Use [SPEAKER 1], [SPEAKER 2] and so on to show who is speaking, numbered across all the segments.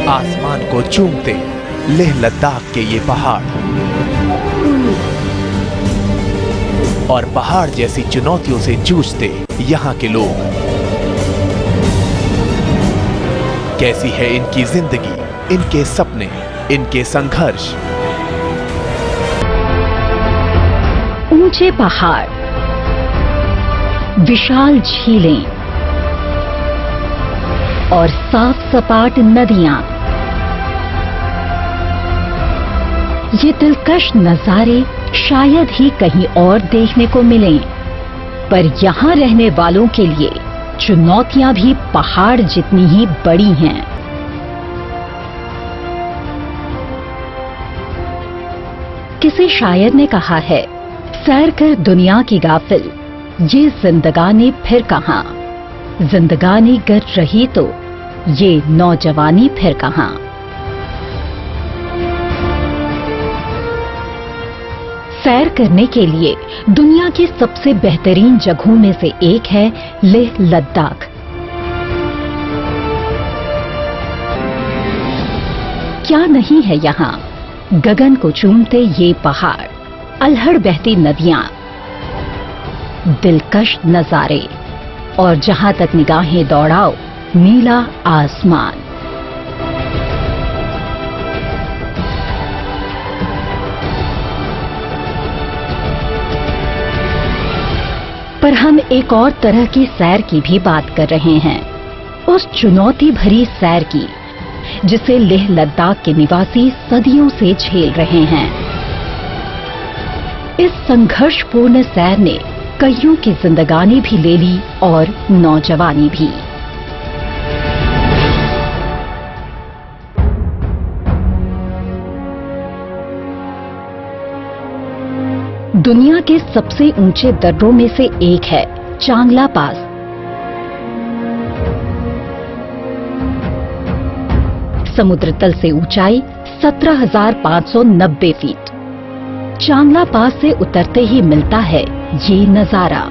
[SPEAKER 1] आसमान को चूमते लेह लद्दाख के ये पहाड़ और पहाड़ जैसी चुनौतियों से जूझते यहाँ के लोग। कैसी है इनकी जिंदगी, इनके सपने, इनके संघर्ष।
[SPEAKER 2] ऊंचे पहाड़, विशाल झीलें और साफ सपाट नदियां, ये दिलकश नजारे शायद ही कहीं और देखने को मिलें, पर यहाँ रहने वालों के लिए चुनौतियां भी पहाड़ जितनी ही बड़ी हैं। किसी शायर ने कहा है, सैर कर दुनिया की गाफिल, ये जिंदगानी फिर कहां। जिंदगानी गर रही तो ये नौजवानी फिर कहां। सैर करने के लिए दुनिया की सबसे बेहतरीन जगहों में से एक है लेह लद्दाख। क्या नहीं है यहाँ, गगन को चूमते ये पहाड़, अल्हड़ बहती नदियां, दिलकश नजारे और जहां तक निगाहें दौड़ाओ नीला आसमान। पर हम एक और तरह की सैर की भी बात कर रहे हैं, उस चुनौती भरी सैर की जिसे लेह लद्दाख के निवासी सदियों से झेल रहे हैं। इस संघर्षपूर्ण सैर ने कईयों की जिंदगानी भी ले ली और नौजवानी भी। दुनिया के सबसे ऊंचे दर्रों में से एक है चांगला पास। समुद्र तल से ऊंचाई 17,590 फीट। चांगला पास से उतरते ही मिलता है ये नजारा।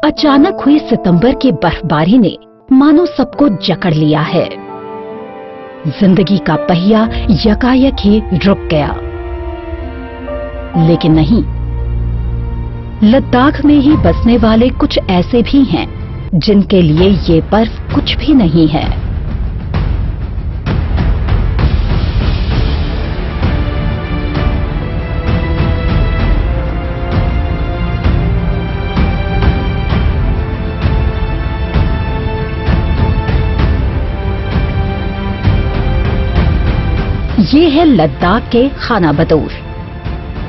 [SPEAKER 2] अचानक हुई सितंबर की बर्फबारी ने मानो सबको जकड़ लिया है। जिंदगी का पहिया यकायक ही रुक गया। लेकिन नहीं, लद्दाख में ही बसने वाले कुछ ऐसे भी हैं जिनके लिए ये बर्फ कुछ भी नहीं है। ये है लद्दाख के खाना बदोश,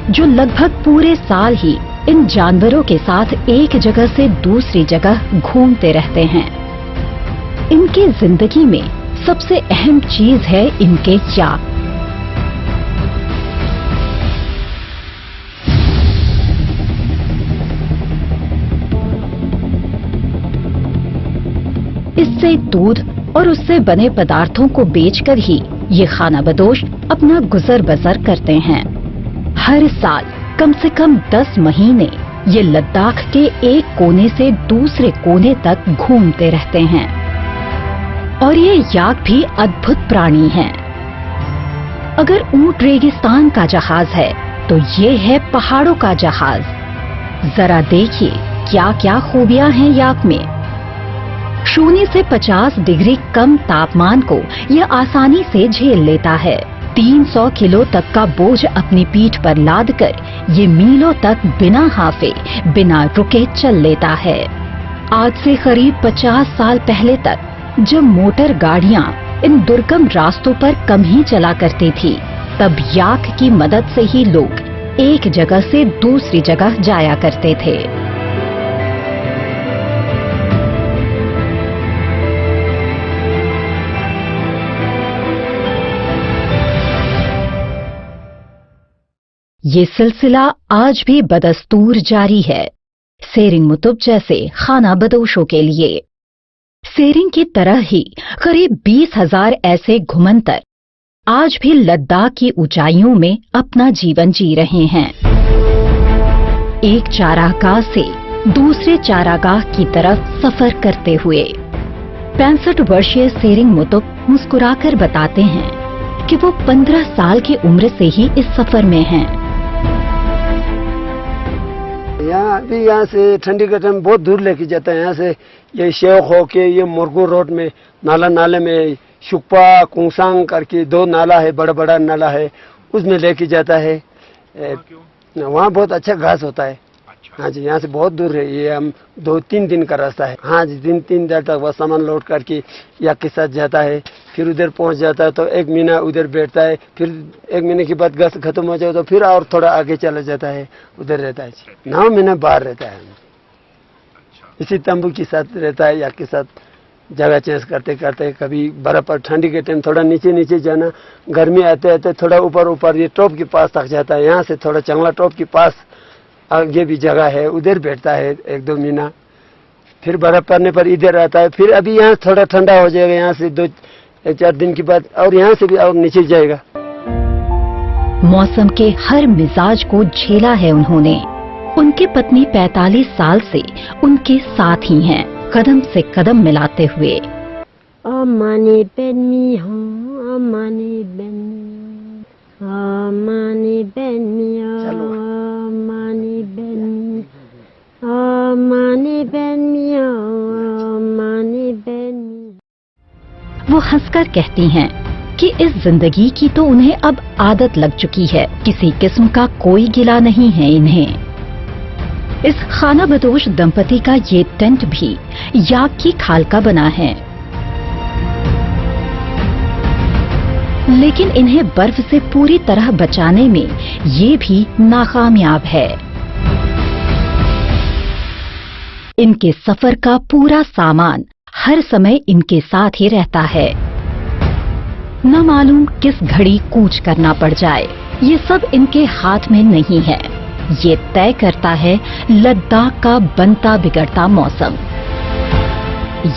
[SPEAKER 2] जो लगभग पूरे साल ही इन जानवरों के साथ एक जगह से दूसरी जगह घूमते रहते हैं। इनकी जिंदगी में सबसे अहम चीज है इनके याक। इससे दूध और उससे बने पदार्थों को बेचकर ही ये खाना बदोश अपना गुजर बसर करते हैं। हर साल कम से कम 10 महीने ये लद्दाख के एक कोने से दूसरे कोने तक घूमते रहते हैं। और ये याक भी अद्भुत प्राणी हैं। अगर ऊंट रेगिस्तान का जहाज है तो ये है पहाड़ों का जहाज। जरा देखिए क्या क्या खूबियां हैं याक में। 0 से 50 डिग्री कम तापमान को यह आसानी से झेल लेता है। 300 किलो तक का बोझ अपनी पीठ पर लादकर ये मीलों तक बिना हाफे, बिना रुके चल लेता है। आज से करीब 50 साल पहले तक जब मोटर गाड़ियां इन दुर्गम रास्तों पर कम ही चला करती थी, तब याक की मदद से ही लोग एक जगह से दूसरी जगह जाया करते थे। ये सिलसिला आज भी बदस्तूर जारी है, सेरिंग मुतुब जैसे खाना बदोशों के लिए। सेरिंग की तरह ही करीब 20,000 ऐसे घुमंतर आज भी लद्दाख की ऊंचाइयों में अपना जीवन जी रहे हैं, एक चारागाह से दूसरे चारागाह की तरफ सफर करते हुए। 65 वर्षीय सेरिंग मुतुब मुस्कुराकर बताते हैं कि वो 15 साल की उम्र से ही इस सफर में हैं।
[SPEAKER 3] यहाँ से ठंडी का टाइम बहुत दूर लेके जाता है। यहाँ से ये शेख होके ये मुरगू रोड में नाले में शुक्पा कुंगसांग करके 2 नाला है, बड़ा बड़ा नाला है, उसमें लेके जाता है। वहाँ बहुत अच्छा घास होता है। हाँ जी, यहाँ से बहुत दूर है, ये हम 2-3 दिन का रास्ता है। हाँ जी, 3 दिन तक वह सामान लोड करके या के साथ जाता है, फिर उधर पहुँच जाता है तो 1 महीना उधर बैठता है, फिर 1 महीने के बाद घास खत्म हो जाए तो फिर और थोड़ा आगे चला जाता है, उधर रहता है। 9 महीने बाहर रहता है, इसी तंबू के साथ रहता है या के साथ जगह चेंज करते करते। कभी बर्फ पर ठंडी के टाइम थोड़ा नीचे जाना, गर्मी आते आते थोड़ा ऊपर ये टॉप के पास तक जाता है। यहाँ से थोड़ा चंगला टॉप के पास आगे भी जगह है, उधर बैठता है 1-2 महीना, फिर बर्फ पड़ने पर इधर आता है। फिर अभी यहाँ थोड़ा ठंडा हो जाएगा, यहाँ से 2-4 दिन के बाद और यहाँ से भी और नीचे जाएगा।
[SPEAKER 2] मौसम के हर मिजाज को झेला है उन्होंने। उनकी पत्नी 45 साल से उनके साथ ही हैं, कदम से कदम मिलाते हुए।
[SPEAKER 4] अमानी बेनमी हूँ, अमानी बेनमी, अमानी बेनमी, अमानी बेनमी, अमानी बेनमी, अमानी बेनमी।
[SPEAKER 2] वो हंसकर कहती हैं कि इस जिंदगी की तो उन्हें अब आदत लग चुकी है, किसी किस्म का कोई गिला नहीं है इन्हें। इस खाना बदोश दंपति का ये टेंट भी याक की खाल का बना है, लेकिन इन्हें बर्फ से पूरी तरह बचाने में ये भी नाकामयाब है। इनके सफर का पूरा सामान हर समय इनके साथ ही रहता है। न मालूम किस घड़ी कूच करना पड़ जाए, ये सब इनके हाथ में नहीं है। ये तय करता है लद्दाख का बनता बिगड़ता मौसम,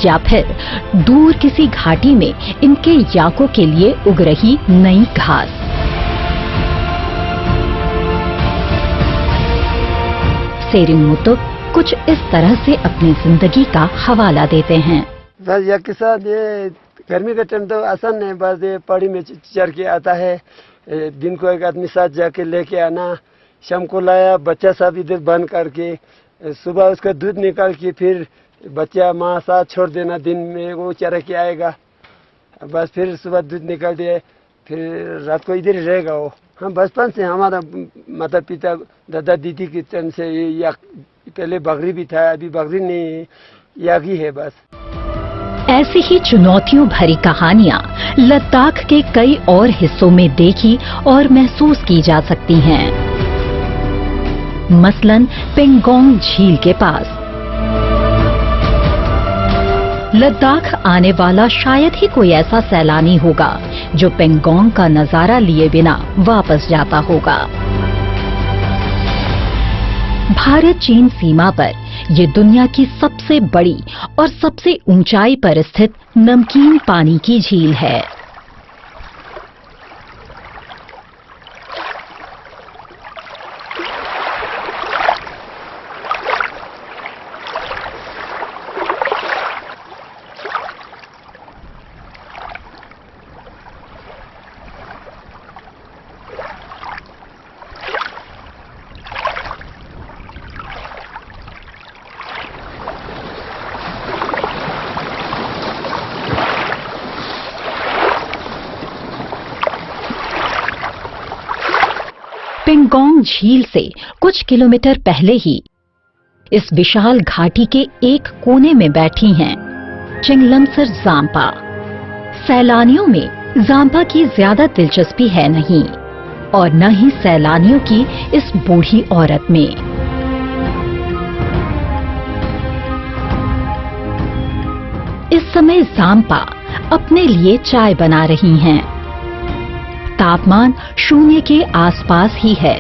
[SPEAKER 2] या फिर दूर किसी घाटी में इनके याकों के लिए उग रही नई घास। सेरिंग मुतुब कुछ इस तरह से अपनी जिंदगी का हवाला देते हैं।
[SPEAKER 3] बस या के साथ ये गर्मी का टाइम तो आसान है, बस ये पहाड़ी में चढ़ के आता है, दिन को एक आदमी साथ जाके लेके आना, शाम को लाया बच्चा सब इधर बंद करके, सुबह उसका दूध निकाल के फिर बच्चा माँ साथ छोड़ देना, दिन में वो चरा के आएगा, बस फिर सुबह दूध निकाल दिए, फिर रात को इधर ही रहेगा वो। हम बचपन से हमारा माता पिता दादा दीदी के टाइम से या पहले बकरी भी था, अभी बकरी नहीं, यागी है बस।
[SPEAKER 2] ऐसी ही चुनौतियों भरी कहानियां लद्दाख के कई और हिस्सों में देखी और महसूस की जा सकती हैं। मसलन पेंगोंग झील के पास लद्दाख आने वाला शायद ही कोई ऐसा सैलानी होगा जो पेंगोंग का नजारा लिए बिना वापस जाता होगा। भारत चीन सीमा पर ये दुनिया की सबसे बड़ी और सबसे ऊंचाई पर स्थित नमकीन पानी की झील है। पेंगोंग झील से कुछ किलोमीटर पहले ही इस विशाल घाटी के एक कोने में बैठी हैं चिंगलमसर जाम्पा। सैलानियों में जाम्पा की ज्यादा दिलचस्पी है नहीं और न ही सैलानियों की इस बूढ़ी औरत में। इस समय जाम्पा अपने लिए चाय बना रही हैं। तापमान 0 के आसपास ही है।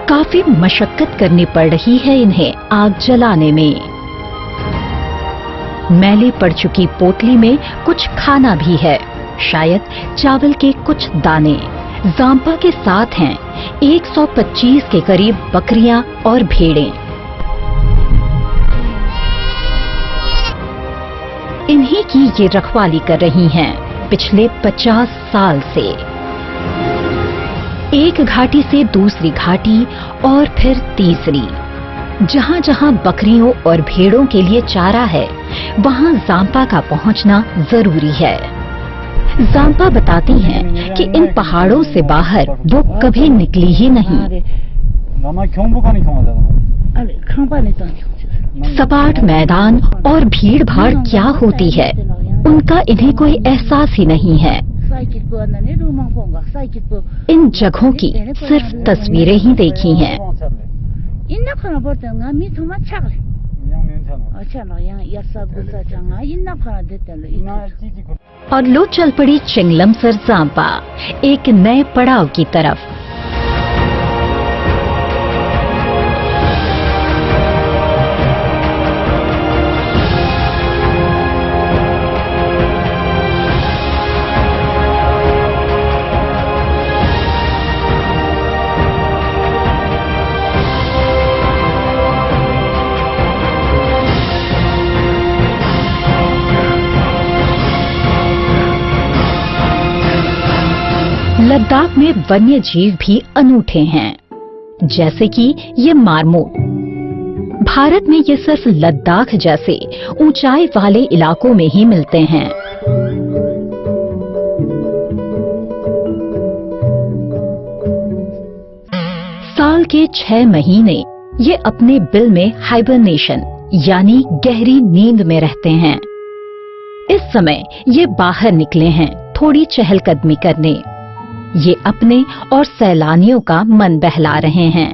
[SPEAKER 2] काफी मशक्कत करनी पड़ रही है इन्हें आग जलाने में। मैली पड़ चुकी पोटली में कुछ खाना भी है, शायद चावल के कुछ दाने। जांपा के साथ हैं 125 के करीब बकरियां और भेड़ें। इन्हीं की ये रखवाली कर रही हैं पिछले 50 साल से। एक घाटी से दूसरी घाटी और फिर तीसरी। जहां जहां बकरियों और भेड़ों के लिए चारा है, वहां जांपा का पहुंचना जरूरी है। जांपा बताती हैं कि इन पहाड़ों से बाहर वो कभी निकली ही नहीं। सपाट मैदान और भीड़ भाड़ क्या होती है, उनका इन्हें कोई एहसास ही नहीं है। इन जगहों की सिर्फ तस्वीरें ही देखी हैं। और लो चल पड़ी चिंगलमसर जांपा एक नए पड़ाव की तरफ। लद्दाख में वन्य जीव भी अनूठे हैं, जैसे कि ये मारमोट। भारत में ये सिर्फ लद्दाख जैसे ऊंचाई वाले इलाकों में ही मिलते हैं। साल के 6 महीने ये अपने बिल में हाइबरनेशन यानी गहरी नींद में रहते हैं। इस समय ये बाहर निकले हैं थोड़ी चहलकदमी करने। ये अपने और सैलानियों का मन बहला रहे हैं।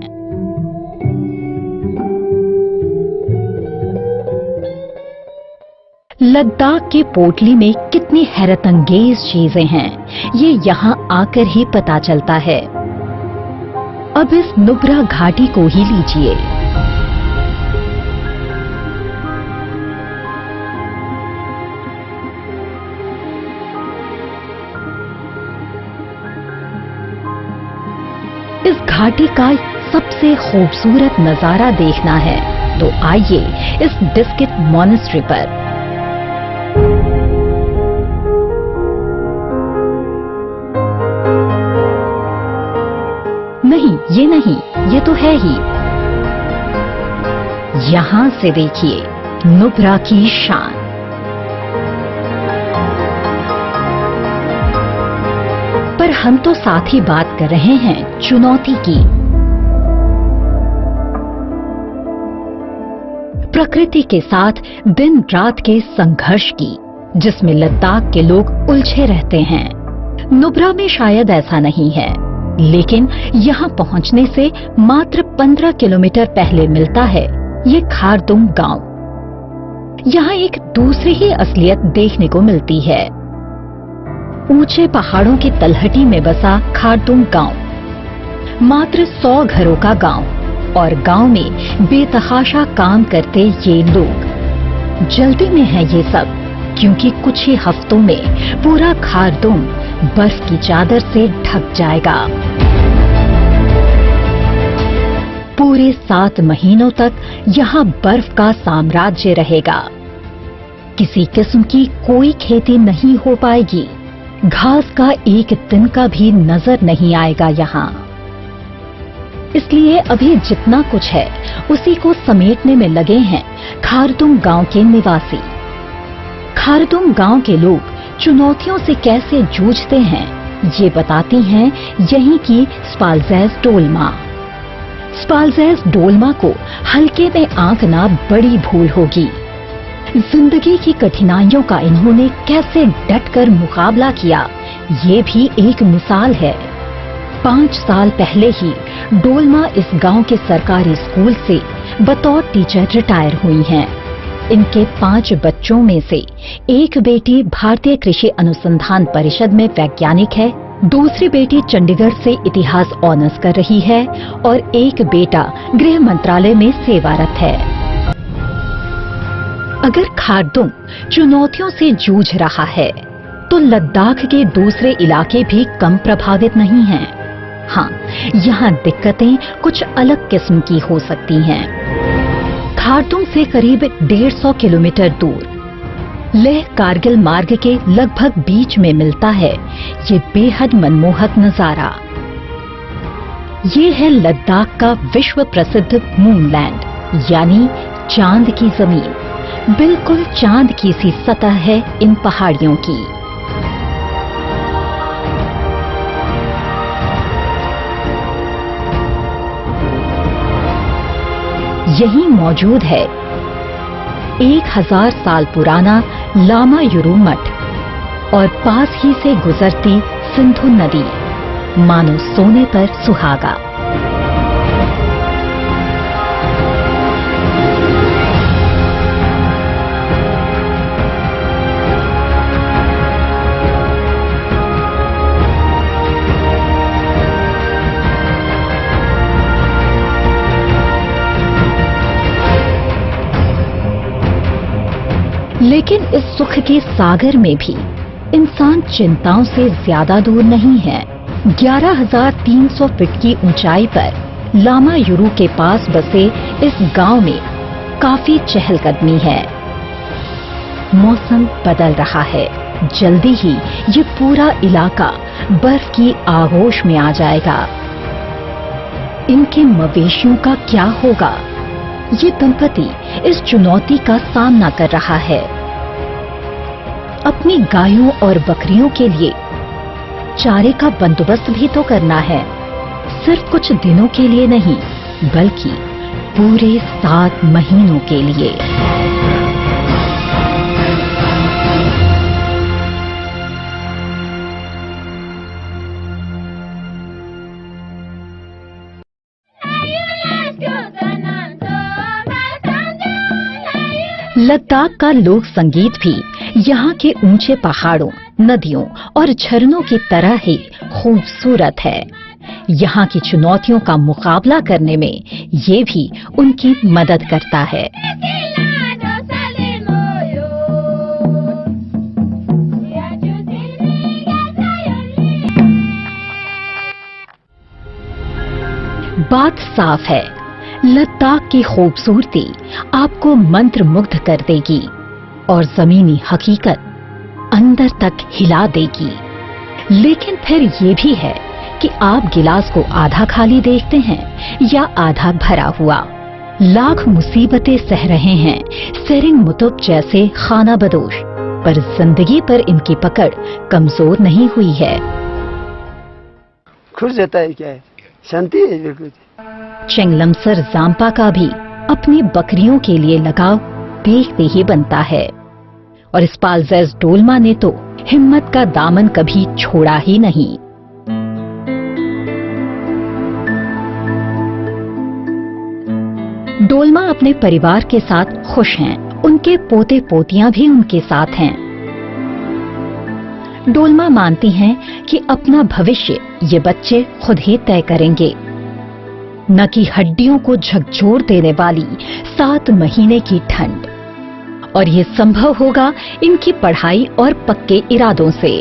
[SPEAKER 2] लद्दाख के पोटली में कितनी हैरतअंगेज चीजें हैं, ये यहाँ आकर ही पता चलता है। अब इस नुब्रा घाटी को ही लीजिए। इस घाटी का सबसे खूबसूरत नजारा देखना है तो आइए इस डिस्किट मॉनेस्ट्री पर। नहीं, ये नहीं, ये तो है ही। यहां से देखिए नुब्रा की शान। पर हम तो साथ ही बात कर रहे हैं चुनौती की। प्रकृति के साथ दिन रात के संघर्ष की, जिसमें लद्दाख के लोग उलझे रहते हैं। नुब्रा में शायद ऐसा नहीं है, लेकिन यहाँ पहुँचने से मात्र 15 किलोमीटर पहले मिलता है ये खारदुंग गांव। यहाँ एक दूसरी ही असलियत देखने को मिलती है। ऊंचे पहाड़ों की तलहटी में बसा खारदुंग गांव मात्र 100 घरों का गांव, और गांव में बेतहाशा काम करते ये लोग। जल्दी में है ये सब, क्योंकि कुछ ही हफ्तों में पूरा खारदुंग बर्फ की चादर से ढक जाएगा। पूरे 7 महीनों तक यहाँ बर्फ का साम्राज्य रहेगा। किसी किस्म की कोई खेती नहीं हो पाएगी। घास का एक दिन का भी नजर नहीं आएगा यहाँ। इसलिए अभी जितना कुछ है उसी को समेटने में लगे हैं खारदुंग गांव के निवासी। खारदुंग गांव के लोग चुनौतियों से कैसे जूझते हैं, ये बताती हैं यहीं की स्पालजेस डोलमा। स्पालजेस डोलमा को हल्के में आंकना बड़ी भूल होगी। जिंदगी की कठिनाइयों का इन्होंने कैसे डटकर मुकाबला किया, ये भी एक मिसाल है। 5 साल पहले ही डोलमा इस गांव के सरकारी स्कूल से बतौर टीचर रिटायर हुई हैं। इनके 5 बच्चों में से एक बेटी भारतीय कृषि अनुसंधान परिषद में वैज्ञानिक है, दूसरी बेटी चंडीगढ़ से इतिहास ऑनर्स कर रही है और एक बेटा गृह मंत्रालय में सेवारत है। अगर खारदुंग चुनौतियों से जूझ रहा है तो लद्दाख के दूसरे इलाके भी कम प्रभावित नहीं हैं। हाँ, यहाँ दिक्कतें कुछ अलग किस्म की हो सकती हैं। खारदुंग से करीब 150 किलोमीटर दूर लेह कारगिल मार्ग के लगभग बीच में मिलता है ये बेहद मनमोहक नजारा। ये है लद्दाख का विश्व प्रसिद्ध मूनलैंड यानी चांद की जमीन। बिल्कुल चांद की सी सतह है इन पहाड़ियों की। यहीं मौजूद है 1000 साल पुराना लामा युरू मठ और पास ही से गुजरती सिंधु नदी, मानो सोने पर सुहागा। लेकिन इस सुख के सागर में भी इंसान चिंताओं से ज्यादा दूर नहीं है। 11,300 फीट की ऊंचाई पर लामा युरू के पास बसे इस गांव में काफी चहलकदमी है। मौसम बदल रहा है। जल्दी ही ये पूरा इलाका बर्फ की आगोश में आ जाएगा। इनके मवेशियों का क्या होगा? ये दंपति इस चुनौती का सामना कर रहा है। अपनी गायों और बकरियों के लिए चारे का बंदोबस्त भी तो करना है। सिर्फ कुछ दिनों के लिए नहीं, बल्कि पूरे 7 महीनों के लिए। लद्दाख का लोक संगीत भी यहाँ के ऊंचे पहाड़ों, नदियों और झरनों की तरह ही खूबसूरत है। यहाँ की चुनौतियों का मुकाबला करने में ये भी उनकी मदद करता है। बात साफ है, लद्दाख की खूबसूरती आपको मंत्रमुग्ध कर देगी और जमीनी हकीकत अंदर तक हिला देगी। लेकिन फिर ये भी है कि आप गिलास को आधा खाली देखते हैं या आधा भरा हुआ। लाख मुसीबतें सह रहे हैं सेरिंग मुतुब जैसे खाना बदोश, पर जिंदगी पर इनकी पकड़ कमजोर नहीं हुई है।
[SPEAKER 3] खुश जाता है, क्या है, शांति है बिल्कुल।
[SPEAKER 2] चेंगलमसर जाम्पा का भी अपनी बकरियों के लिए लगाव देखते ही बनता है और इस्पालजैज डोलमा ने तो हिम्मत का दामन कभी छोड़ा ही नहीं। डोलमा अपने परिवार के साथ खुश हैं। उनके पोते पोतियां भी उनके साथ हैं। डोलमा मानती हैं कि अपना भविष्य ये बच्चे खुद ही तय करेंगे, न कि हड्डियों को झकझोर देने वाली 7 महीने की ठंड। और ये संभव होगा इनकी पढ़ाई और पक्के इरादों से।